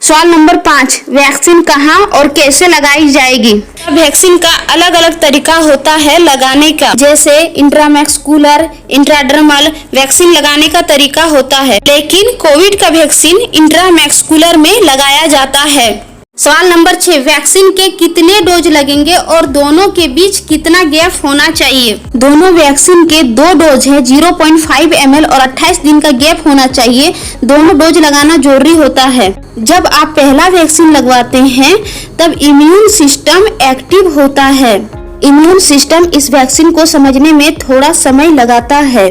सवाल number 5, vaccine कहाँ और कैसे लगाई जाएगी। वैक्सीन का अलग अलग तरीका होता है लगाने का, जैसे इंट्रामस्कुलर, इंट्राडर्मल वैक्सीन लगाने का तरीका होता है, लेकिन कोविड का वैक्सीन इंट्रामस्कुलर में लगाया जाता है। सवाल नंबर 6, वैक्सीन के कितने डोज लगेंगे और दोनों के बीच कितना गैप होना चाहिए। दोनों वैक्सीन के 2 डोज है, 0.5 ml और 28 दिन का गैप होना चाहिए। दोनों डोज लगाना जरूरी होता है। जब आप पहला वैक्सीन लगवाते हैं तब इम्यून सिस्टम एक्टिव होता है। इम्यून सिस्टम इस वैक्सीन को समझने में थोड़ा समय लगाता है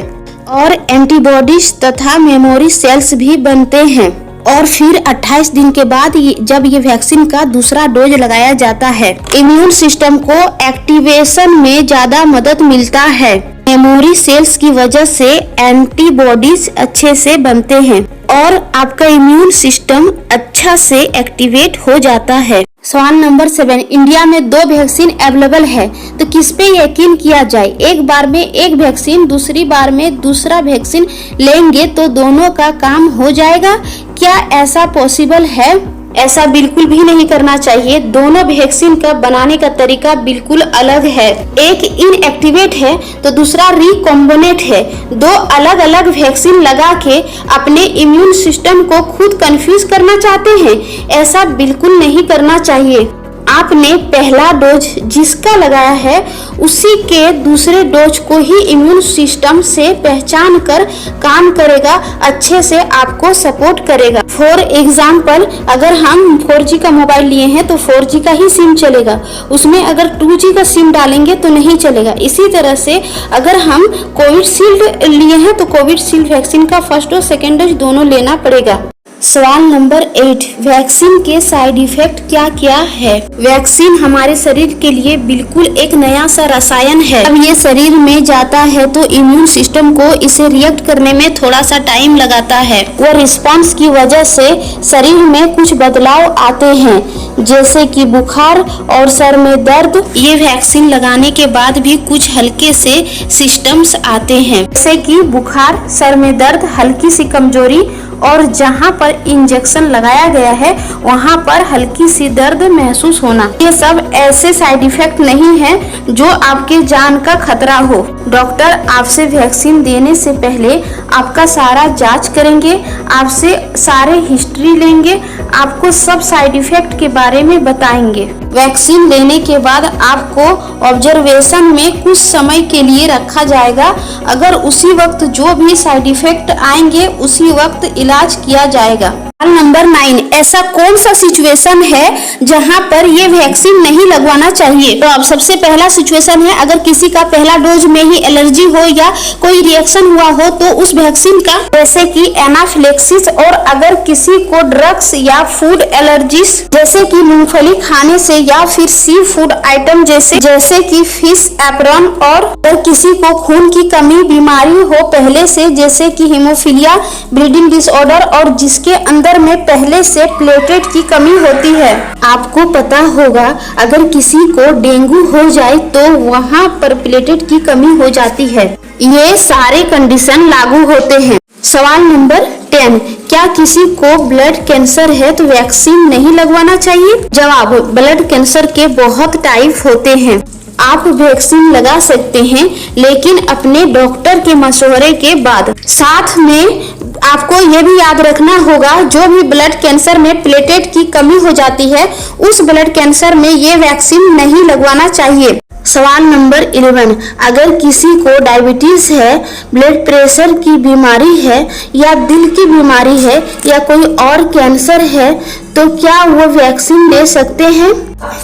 और एंटीबॉडीज तथा मेमोरी सेल्स भी बनते हैं, और फिर 28 दिन के बाद जब ये वैक्सीन का दूसरा डोज लगाया जाता है, इम्यून सिस्टम को एक्टिवेशन में ज्यादा मदद मिलता है। मेमोरी सेल्स की वजह से एंटीबॉडीज अच्छे से बनते हैं और आपका इम्यून सिस्टम अच्छा से एक्टिवेट हो जाता है। सवाल नंबर 7, इंडिया में 2 वैक्सीन अवेलेबल है, तो किस पे यकीन किया जाए। एक बार में एक वैक्सीन, दूसरी बार में दूसरा वैक्सीन लेंगे तो दोनों का काम हो जाएगा। क्या ऐसा पॉसिबल है? ऐसा बिल्कुल भी नहीं करना चाहिए। दोनों वैक्सीन का बनाने का तरीका बिल्कुल अलग है। एक इनएक्टिवेट है तो दूसरा रिकॉम्बिनेट है। 2 अलग अलग वैक्सीन लगा के अपने इम्यून सिस्टम को खुद कंफ्यूज करना चाहते हैं, ऐसा बिल्कुल नहीं करना चाहिए। आपने पहला डोज जिसका लगाया है उसी के दूसरे डोज को ही इम्यून सिस्टम से पहचान कर काम करेगा, अच्छे से आपको सपोर्ट करेगा। फॉर एग्जाम्पल, अगर हम 4G का मोबाइल लिए हैं तो 4G का ही सिम चलेगा, उसमें अगर 2G का सिम डालेंगे तो नहीं चलेगा। इसी तरह से अगर हम कोविशील्ड लिए हैं तो कोविशील्ड वैक्सीन का फर्स्ट डोज सेकेंड डोज दोनों लेना पड़ेगा। सवाल नंबर 8, वैक्सीन के साइड इफेक्ट क्या क्या है। वैक्सीन हमारे शरीर के लिए बिल्कुल एक नया सा रसायन है। जब ये शरीर में जाता है तो इम्यून सिस्टम को इसे रिएक्ट करने में थोड़ा सा टाइम लगाता है। वो रिस्पांस की वजह से शरीर में कुछ बदलाव आते हैं, जैसे कि बुखार और सर में दर्द। ये वैक्सीन लगाने के बाद भी कुछ हल्के से सिम्टम्स आते हैं, जैसे कि बुखार, सर में दर्द, हल्की सी कमजोरी, और जहां पर इंजेक्शन लगाया गया है वहां पर हल्की सी दर्द महसूस होना। ये सब ऐसे साइड इफेक्ट नहीं है जो आपके जान का खतरा हो। डॉक्टर आपसे वैक्सीन देने से पहले आपका सारा जांच करेंगे, आपसे सारे हिस्ट्री लेंगे, आपको सब साइड इफेक्ट के बारे में बताएंगे। वैक्सीन लेने के बाद आपको ऑब्जर्वेशन में कुछ समय के लिए रखा जाएगा। अगर उसी वक्त जो भी साइड इफेक्ट आएंगे उसी वक्त इलाज किया जाएगा। सवाल नंबर 9, ऐसा कौन सा सिचुएशन है जहां पर ये वैक्सीन नहीं लगवाना चाहिए। तो अब सबसे पहला सिचुएशन है, अगर किसी का पहला डोज में ही एलर्जी हो या कोई रिएक्शन हुआ हो तो उस वैक्सीन का, जैसे कि एनाफिलेक्सिस, और अगर किसी को ड्रग्स या फूड एलर्जीज जैसे कि मूंगफली खाने से या फिर सी फूड आइटम जैसे कि फिश, एप्रॉन, और अगर किसी को खून की कमी बीमारी हो पहले से, जैसे कि हीमोफीलिया, ब्लीडिंग डिसऑर्डर, और जिसके अंदर में पहले से प्लेटलेट की कमी होती है। आपको पता होगा अगर किसी को डेंगू हो जाए तो वहाँ पर प्लेटलेट की कमी हो जाती है। ये सारे कंडीशन लागू होते हैं। सवाल नंबर 10, क्या किसी को ब्लड कैंसर है तो वैक्सीन नहीं लगवाना चाहिए। जवाब, ब्लड कैंसर के बहुत टाइप होते हैं। आप वैक्सीन लगा सकते हैं लेकिन अपने डॉक्टर के मशवरे के बाद। साथ में आपको ये भी याद रखना होगा, जो भी ब्लड कैंसर में प्लेटलेट की कमी हो जाती है उस ब्लड कैंसर में ये वैक्सीन नहीं लगवाना चाहिए। सवाल नंबर 11, अगर किसी को डायबिटीज है, ब्लड प्रेशर की बीमारी है या दिल की बीमारी है या कोई और कैंसर है तो क्या वो वैक्सीन ले सकते हैं।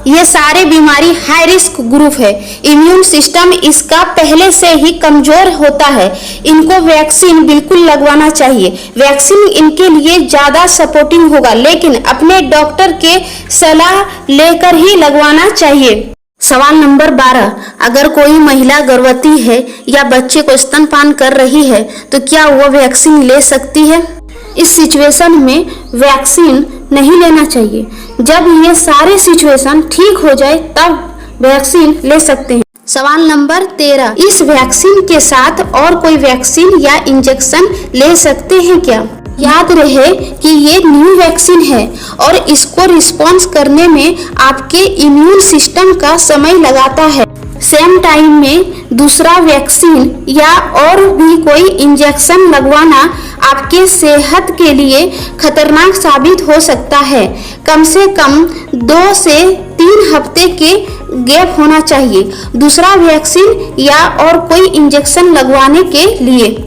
ये सारे बीमारी हाई रिस्क ग्रुप है। इम्यून सिस्टम इसका पहले से ही कमजोर होता है, इनको वैक्सीन बिल्कुल लगवाना चाहिए। वैक्सीन इनके लिए ज्यादा सपोर्टिंग होगा, लेकिन अपने डॉक्टर के सलाह लेकर ही लगवाना चाहिए। सवाल नंबर 12, अगर कोई महिला गर्भवती है या बच्चे को स्तनपान कर रही है तो क्या वो वैक्सीन ले सकती है। इस सिचुएशन में वैक्सीन नहीं लेना चाहिए। जब ये सारे सिचुएशन ठीक हो जाए तब वैक्सीन ले सकते हैं। सवाल नंबर 13, इस वैक्सीन के साथ और कोई वैक्सीन या इंजेक्शन ले सकते हैं क्या। याद रहे कि ये न्यू वैक्सीन है और इसको रिस्पॉन्स करने में आपके इम्यून सिस्टम का समय लगाता है। सेम टाइम में दूसरा वैक्सीन या और भी कोई इंजेक्शन लगवाना आपके सेहत के लिए खतरनाक साबित हो सकता है। कम से कम 2 से 3 हफ्ते के गैप होना चाहिए दूसरा वैक्सीन या और कोई इंजेक्शन लगवाने के लिए।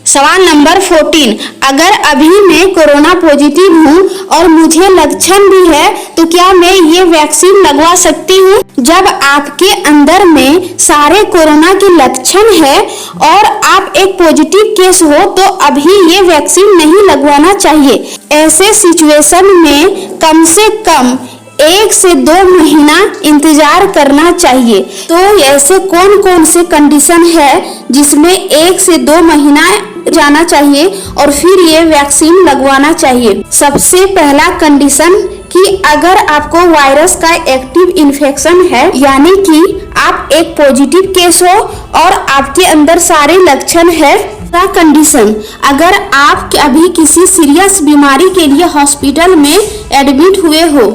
सवाल नंबर 14, अगर अभी मैं कोरोना पॉजिटिव हूँ और मुझे लक्षण भी है तो क्या मैं ये वैक्सीन लगवा सकती हूँ? जब आपके अंदर में सारे कोरोना के लक्षण है और आप एक पॉजिटिव केस हो तो अभी ये वैक्सीन नहीं लगवाना चाहिए। ऐसे सिचुएशन में कम से कम 1 से 2 महीना इंतजार करना चाहिए। तो ऐसे कौन कौन से कंडीशन है जिसमें 1 से 2 महीना जाना चाहिए और फिर ये वैक्सीन लगवाना चाहिए? सबसे पहला कंडीशन कि अगर आपको वायरस का एक्टिव इन्फेक्शन है, यानी कि आप एक पॉजिटिव केस हो और आपके अंदर सारे लक्षण है। दूसरा कंडीशन, अगर आप अभी किसी सीरियस बीमारी के लिए हॉस्पिटल में एडमिट हुए हो,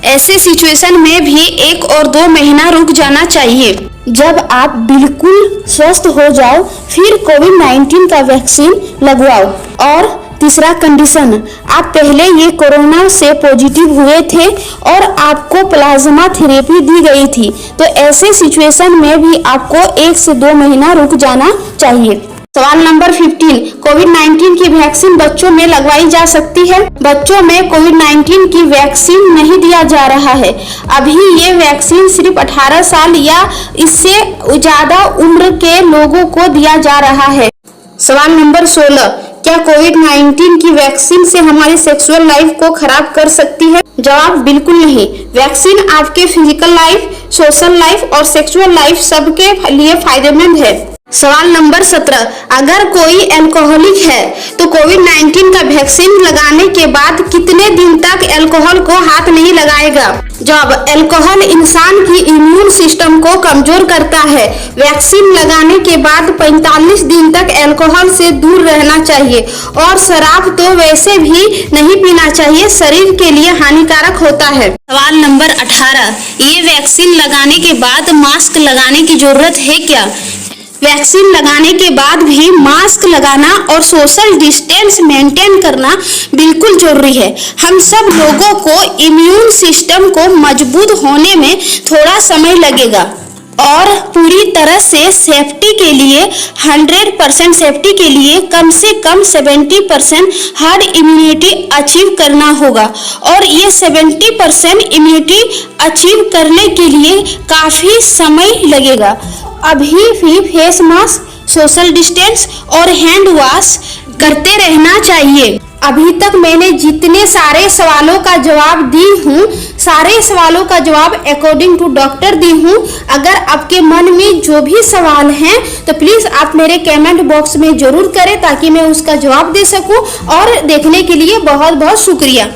ऐसे सिचुएशन में भी 1 और 2 महीना रुक जाना चाहिए। जब आप बिल्कुल स्वस्थ हो जाओ फिर कोविड-19 का वैक्सीन लगवाओ। और तीसरा कंडीशन, आप पहले ये कोरोना से पॉजिटिव हुए थे और आपको प्लाज्मा थेरेपी दी गई थी, तो ऐसे सिचुएशन में भी आपको 1 से 2 महीना रुक जाना चाहिए। सवाल नंबर 15, कोविड-19 की वैक्सीन बच्चों में लगवाई जा सकती है? बच्चों में कोविड-19 की वैक्सीन नहीं दिया जा रहा है। अभी ये वैक्सीन सिर्फ 18 साल या इससे ज्यादा उम्र के लोगों को दिया जा रहा है। सवाल नंबर 16, क्या कोविड-19 की वैक्सीन से हमारी सेक्सुअल लाइफ को खराब कर सकती है? जवाब बिल्कुल नहीं। वैक्सीन आपके फिजिकल लाइफ, सोशल लाइफ और सेक्सुअल लाइफ सबके लिए फायदेमंद है। सवाल नंबर 17, अगर कोई अल्कोहलिक है तो कोविड-19 का वैक्सीन लगाने के बाद कितने दिन तक अल्कोहल को हाथ नहीं लगाएगा? जवाब, अल्कोहल इंसान की इम्यून सिस्टम को कमजोर करता है। वैक्सीन लगाने के बाद 45 दिन तक अल्कोहल से दूर रहना चाहिए और शराब तो वैसे भी नहीं पीना चाहिए, शरीर के लिए हानिकारक होता है। सवाल नंबर 18, ये वैक्सीन लगाने के बाद मास्क लगाने की जरूरत है क्या? वैक्सीन लगाने के बाद भी मास्क लगाना और सोशल डिस्टेंस मेंटेन करना बिल्कुल जरूरी है। हम सब लोगों को इम्यून सिस्टम को मजबूत होने में थोड़ा समय लगेगा और पूरी तरह से सेफ्टी के लिए 100% सेफ्टी के लिए कम से कम 70% हर्ड इम्यूनिटी अचीव करना होगा और ये 70% इम्यूनिटी अचीव करने के लिए काफी समय लगेगा। अभी भी फेस मास्क, सोशल डिस्टेंस और हैंड वॉश करते रहना चाहिए। अभी तक मैंने जितने सारे सवालों का जवाब दी हूँ, सारे सवालों का जवाब अकॉर्डिंग टू डॉक्टर दी हूँ। अगर आपके मन में जो भी सवाल हैं तो प्लीज आप मेरे कमेंट बॉक्स में जरूर करें ताकि मैं उसका जवाब दे सकूं। और देखने के लिए बहुत बहुत शुक्रिया।